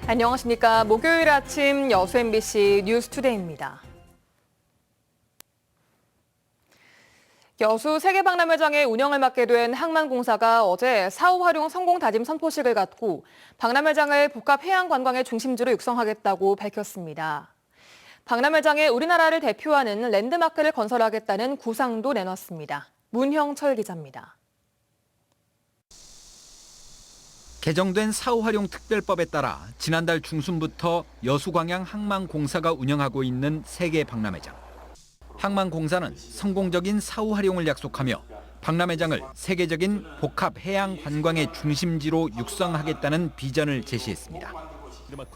안녕하십니까. 목요일 아침 여수 MBC 뉴스투데이입니다. 여수 세계박람회장의 운영을 맡게 된 항만공사가 어제 사후 활용 성공 다짐 선포식을 갖고 박람회장을 복합 해양 관광의 중심지로 육성하겠다고 밝혔습니다. 박람회장에 우리나라를 대표하는 랜드마크를 건설하겠다는 구상도 내놨습니다. 문형철 기자입니다. 개정된 사후활용 특별법에 따라 지난달 중순부터 여수광양 항만공사가 운영하고 있는 세계 박람회장. 항만공사는 성공적인 사후활용을 약속하며 박람회장을 세계적인 복합 해양 관광의 중심지로 육성하겠다는 비전을 제시했습니다.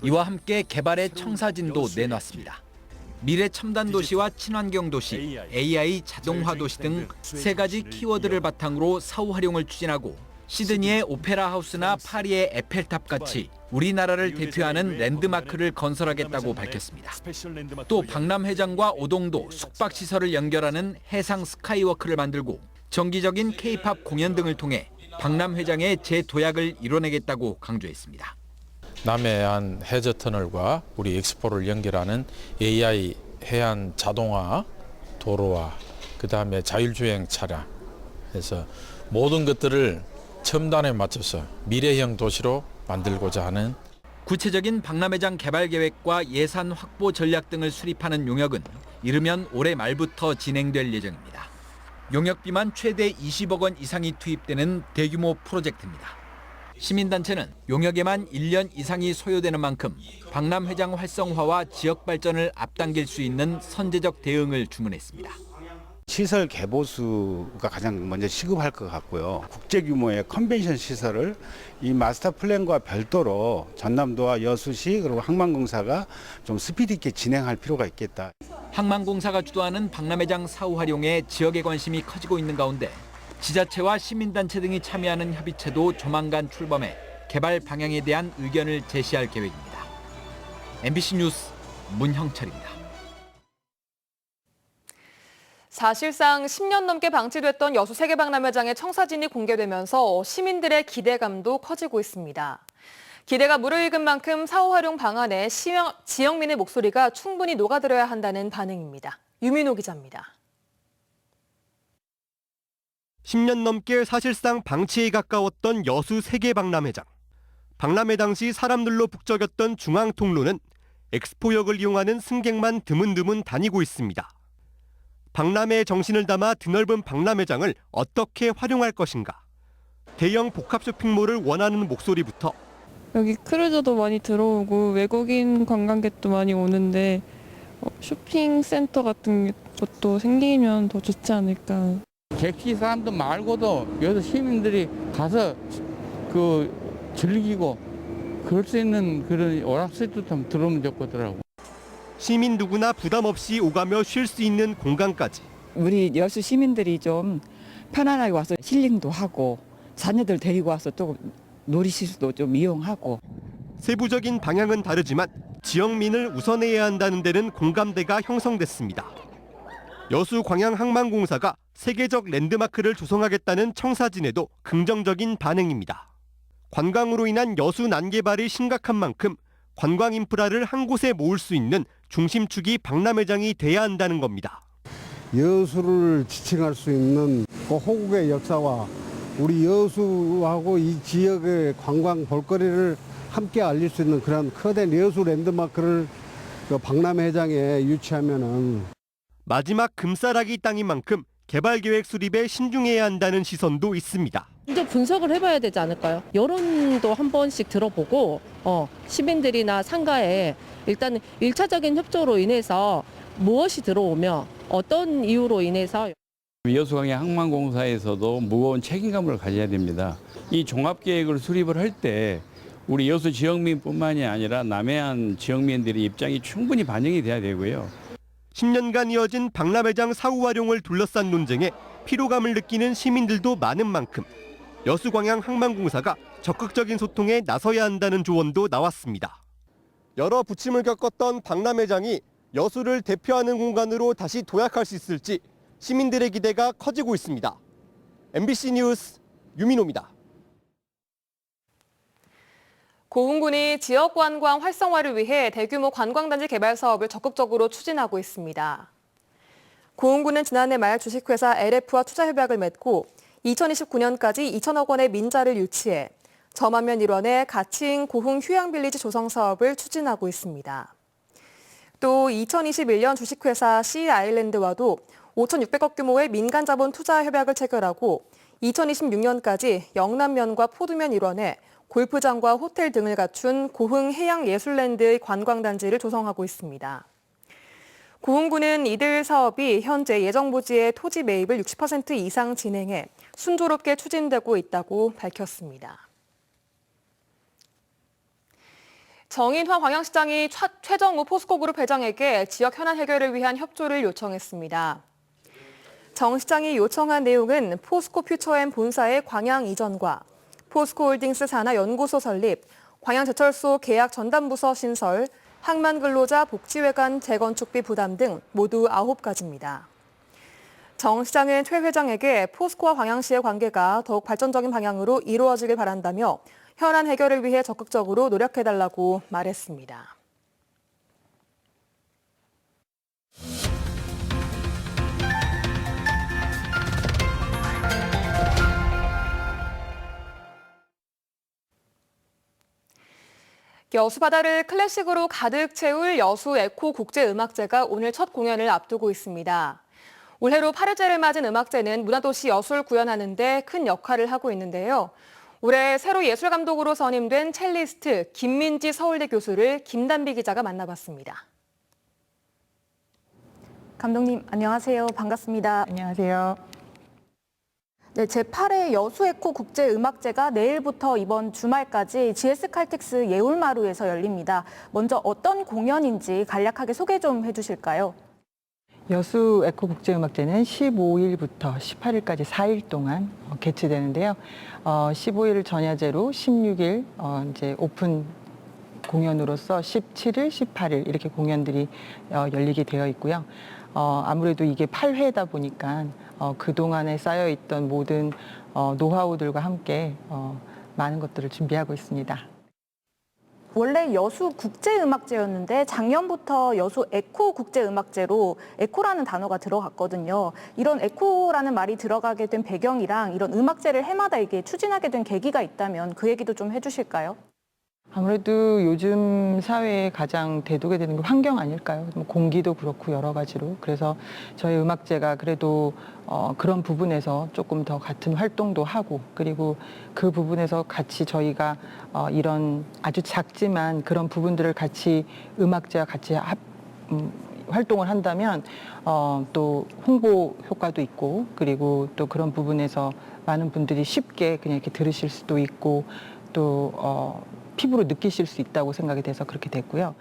이와 함께 개발의 청사진도 내놨습니다. 미래 첨단 도시와 친환경 도시, AI 자동화 도시 등 세 가지 키워드를 바탕으로 사후활용을 추진하고 시드니의 오페라 하우스나 파리의 에펠탑 같이 우리나라를 대표하는 랜드마크를 건설하겠다고 밝혔습니다. 또 박람회장과 오동도 숙박시설을 연결하는 해상 스카이워크를 만들고 정기적인 K-팝 공연 등을 통해 박람회장의 재도약을 이뤄내겠다고 강조했습니다. 남해안 해저터널과 우리 엑스포를 연결하는 AI 해안 자동화, 도로화, 그다음에 자율주행 차량 해서 모든 것들을 첨단에 맞춰서 미래형 도시로 만들고자 하는 구체적인 박람회장 개발 계획과 예산 확보 전략 등을 수립하는 용역은 이르면 올해 말부터 진행될 예정입니다. 용역비만 최대 20억 원 이상이 투입되는 대규모 프로젝트입니다. 시민단체는 용역에만 1년 이상이 소요되는 만큼 박람회장 활성화와 지역 발전을 앞당길 수 있는 선제적 대응을 주문했습니다. 시설 개보수가 가장 먼저 시급할 것 같고요. 국제 규모의 컨벤션 시설을 이 마스터 플랜과 별도로 전남도와 여수시 그리고 항만공사가 좀 스피드 있게 진행할 필요가 있겠다. 항만공사가 주도하는 박람회장 사후 활용에 지역의 관심이 커지고 있는 가운데 지자체와 시민단체 등이 참여하는 협의체도 조만간 출범해 개발 방향에 대한 의견을 제시할 계획입니다. MBC 뉴스 문형철입니다. 사실상 10년 넘게 방치됐던 여수 세계박람회장의 청사진이 공개되면서 시민들의 기대감도 커지고 있습니다. 기대가 무르익은 만큼 사후활용 방안에 지역민의 목소리가 충분히 녹아들어야 한다는 반응입니다. 유민호 기자입니다. 10년 넘게 사실상 방치에 가까웠던 여수 세계박람회장. 박람회 당시 사람들로 북적였던 중앙통로는 엑스포역을 이용하는 승객만 드문드문 다니고 있습니다. 박람회의 정신을 담아 드넓은 박람회장을 어떻게 활용할 것인가. 대형 복합 쇼핑몰을 원하는 목소리부터 여기 크루즈도 많이 들어오고 외국인 관광객도 많이 오는데 쇼핑센터 같은 것도 생기면 더 좋지 않을까. 객지 사람들 말고도 여기서 시민들이 가서 즐기고 그럴 수 있는 그런 오락실도 좀 들어오면 좋겠더라고. 시민 누구나 부담 없이 오가며 쉴 수 있는 공간까지. 우리 여수 시민들이 좀 편안하게 와서 힐링도 하고 자녀들 데리고 와서 또 놀이시설도 좀 이용하고. 세부적인 방향은 다르지만 지역민을 우선해야 한다는 데는 공감대가 형성됐습니다. 여수광양항만공사가 세계적 랜드마크를 조성하겠다는 청사진에도 긍정적인 반응입니다. 관광으로 인한 여수 난개발이 심각한 만큼 관광 인프라를 한 곳에 모을 수 있는 중심축이 박람회장이 돼야 한다는 겁니다. 여수를 지칭할 수 있는 그 호국의 역사와 우리 여수하고 이 지역의 관광 볼거리를 함께 알릴 수 있는 그런 커다란 여수 랜드마크를 박람회장에 유치하면은 마지막 금싸라기 땅인 만큼 개발 계획 수립에 신중해야 한다는 시선도 있습니다. 먼저 분석을 해봐야 되지 않을까요? 여론도 한 번씩 들어보고 시민들이나 상가에 일단 1차적인 협조로 인해서 무엇이 들어오며 어떤 이유로 인해서 여수광양 항만공사에서도 무거운 책임감을 가져야 됩니다. 이 종합계획을 수립을 할 때 우리 여수 지역민뿐만이 아니라 남해안 지역민들의 입장이 충분히 반영이 돼야 되고요. 10년간 이어진 박람회장 사후 활용을 둘러싼 논쟁에 피로감을 느끼는 시민들도 많은 만큼 여수광양항만공사가 적극적인 소통에 나서야 한다는 조언도 나왔습니다. 여러 부침을 겪었던 박람회장이 여수를 대표하는 공간으로 다시 도약할 수 있을지 시민들의 기대가 커지고 있습니다. MBC 뉴스 유민호입니다. 고흥군이 지역 관광 활성화를 위해 대규모 관광단지 개발 사업을 적극적으로 추진하고 있습니다. 고흥군은 지난해 말 주식회사 LF와 투자협약을 맺고 2029년까지 2천억 원의 민자를 유치해 저만면 일원의 가치인 고흥 휴양빌리지 조성 사업을 추진하고 있습니다. 또 2021년 주식회사 C아일랜드와도 5,600억 규모의 민간자본 투자 협약을 체결하고 2026년까지 영남면과 포두면 일원에 골프장과 호텔 등을 갖춘 고흥 해양예술랜드의 관광단지를 조성하고 있습니다. 고흥군은 이들 사업이 현재 예정 부지의 토지 매입을 60% 이상 진행해 순조롭게 추진되고 있다고 밝혔습니다. 정인화 광양시장이 최정우 포스코그룹 회장에게 지역 현안 해결을 위한 협조를 요청했습니다. 정 시장이 요청한 내용은 포스코 퓨처엠 본사의 광양 이전과 포스코홀딩스 산하연구소 설립, 광양제철소 계약 전담부서 신설, 항만근로자 복지회관 재건축비 부담 등 모두 9가지입니다. 정 시장은 최 회장에게 포스코와 광양시의 관계가 더욱 발전적인 방향으로 이루어지길 바란다며 현안 해결을 위해 적극적으로 노력해달라고 말했습니다. 여수 바다를 클래식으로 가득 채울 여수 에코 국제음악제가 오늘 첫 공연을 앞두고 있습니다. 올해로 8회째를 맞은 음악제는 문화도시 여수를 구현하는 데 큰 역할을 하고 있는데요. 올해 새로 예술감독으로 선임된 첼리스트 김민지 서울대 교수를 김단비 기자가 만나봤습니다. 감독님, 안녕하세요. 반갑습니다. 안녕하세요. 네, 제8회 여수에코 국제음악제가 내일부터 이번 주말까지 GS 칼텍스 예울마루에서 열립니다. 먼저 어떤 공연인지 간략하게 소개 좀 해주실까요? 여수 에코 국제음악제는 15일부터 18일까지 4일 동안 개최되는데요. 15일 전야제로 16일 이제 오픈 공연으로서 17일, 18일 이렇게 공연들이 열리게 되어 있고요. 아무래도 이게 8회다 보니까 그동안에 쌓여있던 모든 노하우들과 함께 많은 것들을 준비하고 있습니다. 원래 여수 국제음악제였는데 작년부터 여수 에코 국제음악제로 에코라는 단어가 들어갔거든요. 이런 에코라는 말이 들어가게 된 배경이랑 이런 음악제를 해마다 이게 추진하게 된 계기가 있다면 그 얘기도 좀 해주실까요? 아무래도 요즘 사회에 가장 대두게 되는 게 환경 아닐까요? 뭐 공기도 그렇고 여러 가지로. 그래서 저희 음악제가 그래도 그런 부분에서 조금 더 같은 활동도 하고, 그리고 그 부분에서 같이 저희가 이런 아주 작지만 그런 부분들을 같이 음악제와 같이 활동을 한다면 또 홍보 효과도 있고, 그리고 또 그런 부분에서 많은 분들이 쉽게 그냥 이렇게 들으실 수도 있고, 또 피부로 느끼실 수 있다고 생각이 돼서 그렇게 됐고요.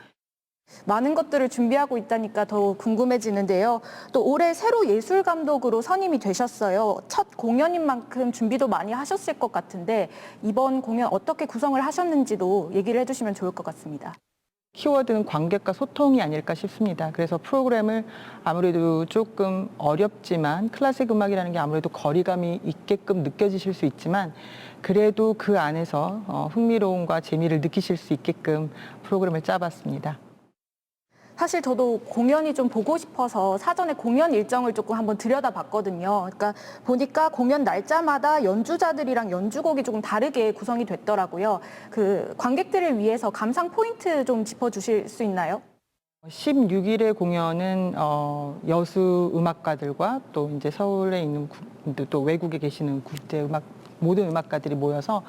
많은 것들을 준비하고 있다니까 더 궁금해지는데요. 또 올해 새로 예술감독으로 선임이 되셨어요. 첫 공연인 만큼 준비도 많이 하셨을 것 같은데 이번 공연 어떻게 구성을 하셨는지도 얘기를 해주시면 좋을 것 같습니다. 키워드는 관객과 소통이 아닐까 싶습니다. 그래서 프로그램을 아무래도 조금 어렵지만 클래식 음악이라는 게 아무래도 거리감이 있게끔 느껴지실 수 있지만 그래도 그 안에서 흥미로움과 재미를 느끼실 수 있게끔 프로그램을 짜봤습니다. 사실 저도 공연이 좀 보고 싶어서 사전에 공연 일정을 조금 한번 들여다봤거든요. 그러니까 보니까 공연 날짜마다 연주자들이랑 연주곡이 조금 다르게 구성이 됐더라고요. 그 관객들을 위해서 감상 포인트 좀 짚어주실 수 있나요? 16일의 공연은 여수 음악가들과 또 이제 서울에 있는 또 외국에 계시는 국제 음악 모든 음악가들이 모여서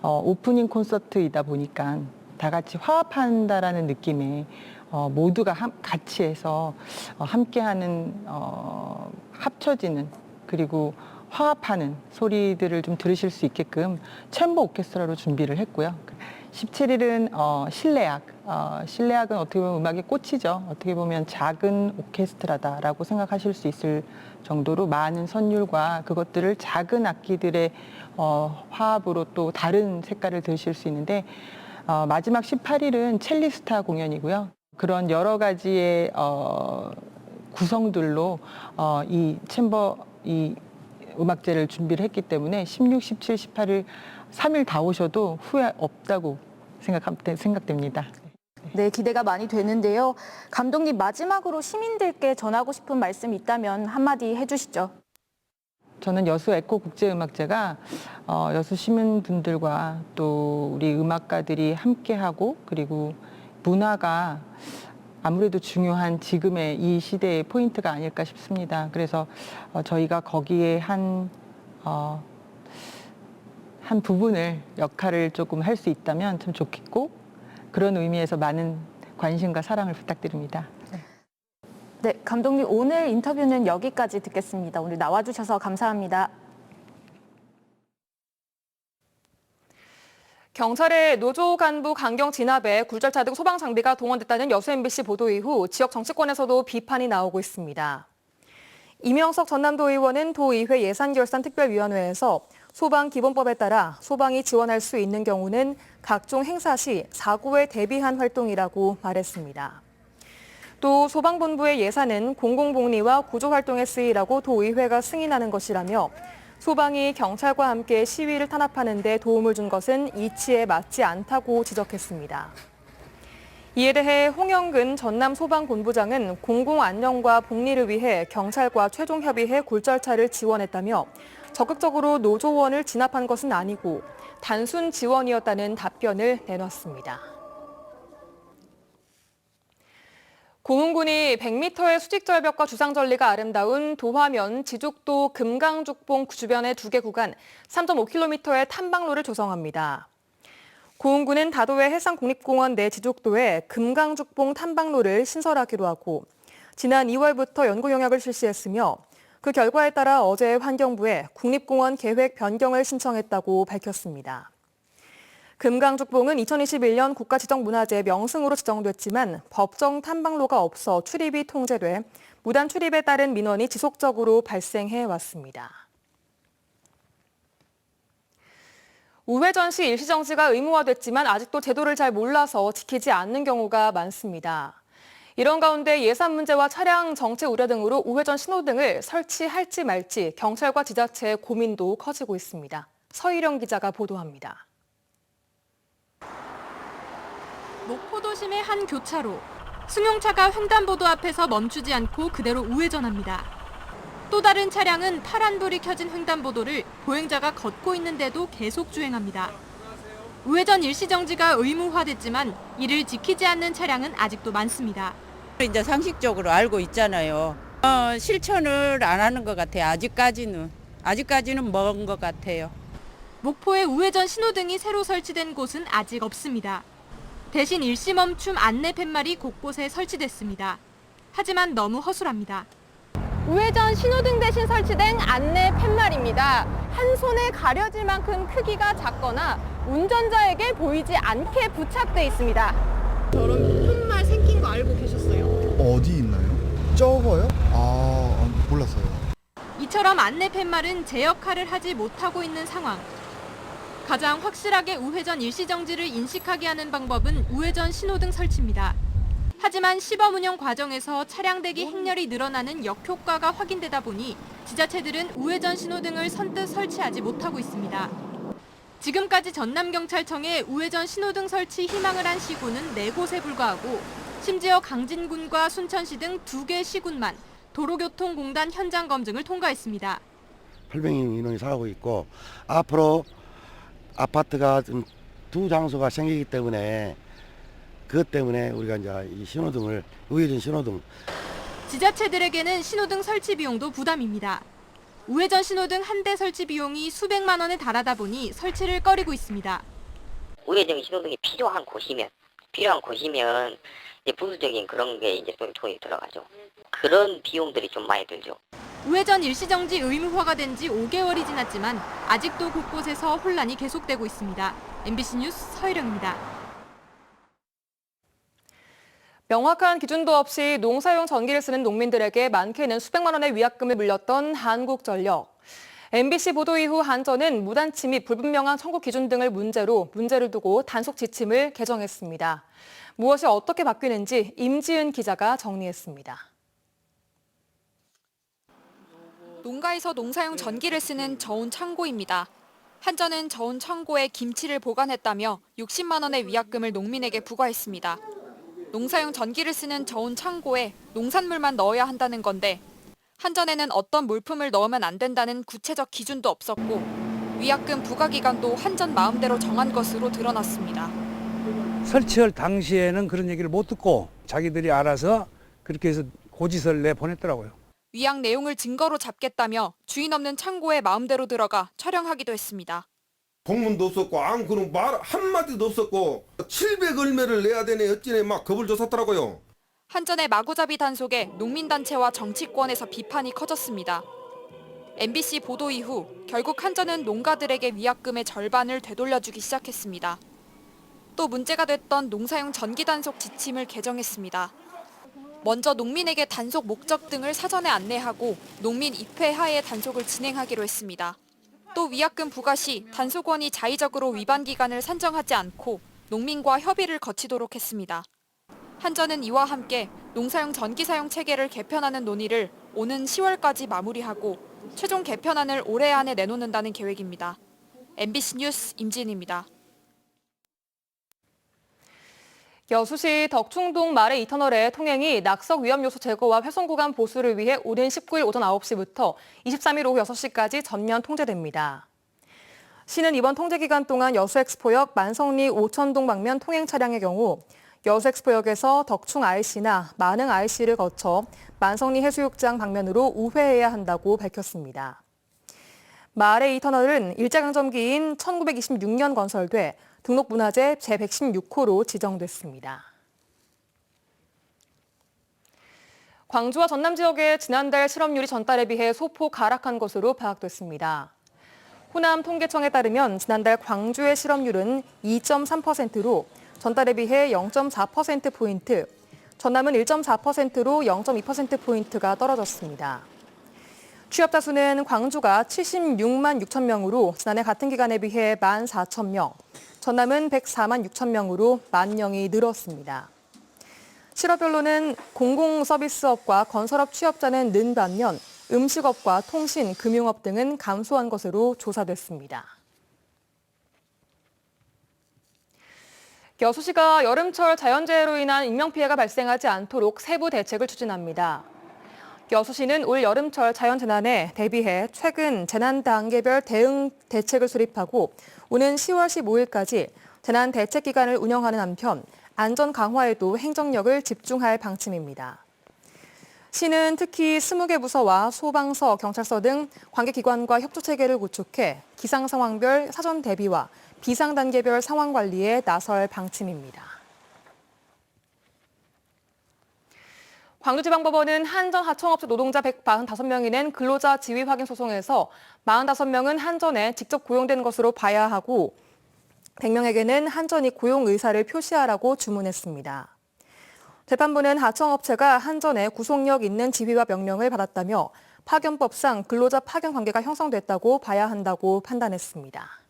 오프닝 콘서트이다 보니까 다 같이 화합한다라는 느낌에 모두가 같이 해서 함께하는 합쳐지는 그리고 화합하는 소리들을 좀 들으실 수 있게끔 챔버 오케스트라로 준비를 했고요. 17일은 실내악. 실내악은 어떻게 보면 음악의 꽃이죠. 어떻게 보면 작은 오케스트라다라고 생각하실 수 있을 정도로 많은 선율과 그것들을 작은 악기들의 화합으로 또 다른 색깔을 들으실 수 있는데 마지막 18일은 첼리스타 공연이고요. 그런 여러 가지의 구성들로 이 챔버 이 음악제를 준비를 했기 때문에 16, 17, 18일 3일 다 오셔도 후회 없다고 생각됩니다. 네, 기대가 많이 되는데요. 감독님, 마지막으로 시민들께 전하고 싶은 말씀 있다면 한마디 해주시죠. 저는 여수 에코 국제음악제가 여수 시민분들과 또 우리 음악가들이 함께하고 그리고 문화가 아무래도 중요한 지금의 이 시대의 포인트가 아닐까 싶습니다. 그래서 저희가 거기에 한 부분을 역할을 조금 할 수 있다면 참 좋겠고 그런 의미에서 많은 관심과 사랑을 부탁드립니다. 네, 감독님, 오늘 인터뷰는 여기까지 듣겠습니다. 오늘 나와주셔서 감사합니다. 경찰의 노조 간부 강경 진압에 굴절차 등 소방 장비가 동원됐다는 여수 MBC 보도 이후 지역 정치권에서도 비판이 나오고 있습니다. 이명석 전남도 의원은 도의회 예산결산특별위원회에서 소방기본법에 따라 소방이 지원할 수 있는 경우는 각종 행사 시 사고에 대비한 활동이라고 말했습니다. 또 소방본부의 예산은 공공복리와 구조활동에 쓰이라고 도의회가 승인하는 것이라며 소방이 경찰과 함께 시위를 탄압하는 데 도움을 준 것은 이치에 맞지 않다고 지적했습니다. 이에 대해 홍영근 전남소방본부장은 공공안녕과 복리를 위해 경찰과 최종 협의해 굴절차를 지원했다며 적극적으로 노조원을 진압한 것은 아니고 단순 지원이었다는 답변을 내놨습니다. 고흥군이 100m의 수직절벽과 주상절리가 아름다운 도화면 지죽도 금강죽봉 주변의 2개 구간 3.5km의 탐방로를 조성합니다. 고흥군은 다도해 해상국립공원 내 지죽도에 금강죽봉 탐방로를 신설하기로 하고 지난 2월부터 연구 용역을 실시했으며 그 결과에 따라 어제 환경부에 국립공원 계획 변경을 신청했다고 밝혔습니다. 금강죽봉은 2021년 국가지정문화재 명승으로 지정됐지만 법정 탐방로가 없어 출입이 통제돼 무단 출입에 따른 민원이 지속적으로 발생해 왔습니다. 우회전 시 일시정지가 의무화됐지만 아직도 제도를 잘 몰라서 지키지 않는 경우가 많습니다. 이런 가운데 예산 문제와 차량 정체 우려 등으로 우회전 신호등을 설치할지 말지 경찰과 지자체의 고민도 커지고 있습니다. 서희령 기자가 보도합니다. 목포도심의 한 교차로. 승용차가 횡단보도 앞에서 멈추지 않고 그대로 우회전합니다. 또 다른 차량은 파란불이 켜진 횡단보도를 보행자가 걷고 있는데도 계속 주행합니다. 우회전 일시정지가 의무화됐지만 이를 지키지 않는 차량은 아직도 많습니다. 이제 상식적으로 알고 있잖아요. 실천을 안 하는 것 같아요. 아직까지는 먼 것 같아요. 목포에 우회전 신호등이 새로 설치된 곳은 아직 없습니다. 대신 일시 멈춤 안내 팻말이 곳곳에 설치됐습니다. 하지만 너무 허술합니다. 우회전 신호등 대신 설치된 안내 팻말입니다. 한 손에 가려질 만큼 크기가 작거나 운전자에게 보이지 않게 부착돼 있습니다. 저런 팻말 생긴 거 알고 계셨어요? 어디 있나요? 적어요? 몰랐어요. 이처럼 안내 팻말은 제 역할을 하지 못하고 있는 상황. 가장 확실하게 우회전 일시정지를 인식하게 하는 방법은 우회전 신호등 설치입니다. 하지만 시범 운영 과정에서 차량 대기 행렬이 늘어나는 역효과가 확인되다 보니 지자체들은 우회전 신호등을 선뜻 설치하지 못하고 있습니다. 지금까지 전남경찰청에 우회전 신호등 설치 희망을 한 시군은 4곳에 불과하고 심지어 강진군과 순천시 등 2개 시군만 도로교통공단 현장 검증을 통과했습니다. 800명 인원이 살고 있고 앞으로 아파트가 2장소가 생기기 때문에 그것 때문에 우리가 이제 이 신호등을 우회전 신호등 지자체들에게는 신호등 설치 비용도 부담입니다. 우회전 신호등 한 대 설치 비용이 수백만 원에 달하다 보니 설치를 꺼리고 있습니다. 우회전 신호등이 필요한 곳이면 이제 부수적인 그런 게 이제 돈이 들어가죠. 그런 비용들이 좀 많이 들죠. 우회전 일시정지 의무화가 된 지 5개월이 지났지만 아직도 곳곳에서 혼란이 계속되고 있습니다. MBC 뉴스 서희령입니다. 명확한 기준도 없이 농사용 전기를 쓰는 농민들에게 많게는 수백만 원의 위약금을 물렸던 한국전력. MBC 보도 이후 한전은 무단 침입, 불분명한 청구 기준 등을 문제를 두고 단속 지침을 개정했습니다. 무엇이 어떻게 바뀌는지 임지은 기자가 정리했습니다. 농가에서 농사용 전기를 쓰는 저온 창고입니다. 한전은 저온 창고에 김치를 보관했다며 60만 원의 위약금을 농민에게 부과했습니다. 농사용 전기를 쓰는 저온 창고에 농산물만 넣어야 한다는 건데 한전에는 어떤 물품을 넣으면 안 된다는 구체적 기준도 없었고 위약금 부과 기간도 한전 마음대로 정한 것으로 드러났습니다. 설치할 당시에는 그런 얘기를 못 듣고 자기들이 알아서 그렇게 해서 고지서를 내보냈더라고요. 위약 내용을 증거로 잡겠다며 주인 없는 창고에 마음대로 들어가 촬영하기도 했습니다. 공문도 없었고 그런 말 한마디도 없었고 700 얼마를 내야 되네 어찌네 막 겁을 줬었더라고요. 한전의 마구잡이 단속에 농민단체와 정치권에서 비판이 커졌습니다. MBC 보도 이후 결국 한전은 농가들에게 위약금의 절반을 되돌려주기 시작했습니다. 또 문제가 됐던 농사용 전기 단속 지침을 개정했습니다. 먼저 농민에게 단속 목적 등을 사전에 안내하고 농민 입회 하에 단속을 진행하기로 했습니다. 또 위약금 부과 시 단속원이 자의적으로 위반 기간을 산정하지 않고 농민과 협의를 거치도록 했습니다. 한전은 이와 함께 농사용 전기 사용 체계를 개편하는 논의를 오는 10월까지 마무리하고 최종 개편안을 올해 안에 내놓는다는 계획입니다. MBC 뉴스 임진입니다. 여수시 덕충동 마레 2터널의 통행이 낙석 위험 요소 제거와 훼손 구간 보수를 위해 오는 19일 오전 9시부터 23일 오후 6시까지 전면 통제됩니다. 시는 이번 통제 기간 동안 여수엑스포역 만성리 오천동 방면 통행 차량의 경우 여수엑스포역에서 덕충 IC나 만흥 IC를 거쳐 만성리 해수욕장 방면으로 우회해야 한다고 밝혔습니다. 마레 2터널은 일제강점기인 1926년 건설돼 등록문화재 제116호로 지정됐습니다. 광주와 전남 지역의 지난달 실업률이 전달에 비해 소폭 하락한 것으로 파악됐습니다. 호남 통계청에 따르면 지난달 광주의 실업률은 2.3%로 전달에 비해 0.4%포인트, 전남은 1.4%로 0.2%포인트가 떨어졌습니다. 취업자 수는 광주가 76만 6천 명으로 지난해 같은 기간에 비해 14,000명, 전남은 104만 6천 명으로 10,000명이 늘었습니다. 실업별로는 공공서비스업과 건설업 취업자는 는 반면 음식업과 통신, 금융업 등은 감소한 것으로 조사됐습니다. 여수시가 여름철 자연재해로 인한 인명피해가 발생하지 않도록 세부 대책을 추진합니다. 여수시는 올 여름철 자연재난에 대비해 최근 재난 단계별 대응 대책을 수립하고 오는 10월 15일까지 재난 대책 기간을 운영하는 한편 안전 강화에도 행정력을 집중할 방침입니다. 시는 특히 20개 부서와 소방서, 경찰서 등 관계기관과 협조체계를 구축해 기상 상황별 사전 대비와 비상 단계별 상황 관리에 나설 방침입니다. 광주지방법원은 한전 하청업체 노동자 145명이 낸 근로자 지위 확인 소송에서 45명은 한전에 직접 고용된 것으로 봐야 하고 100명에게는 한전이 고용 의사를 표시하라고 주문했습니다. 재판부는 하청업체가 한전에 구속력 있는 지휘와 명령을 받았다며 파견법상 근로자 파견 관계가 형성됐다고 봐야 한다고 판단했습니다.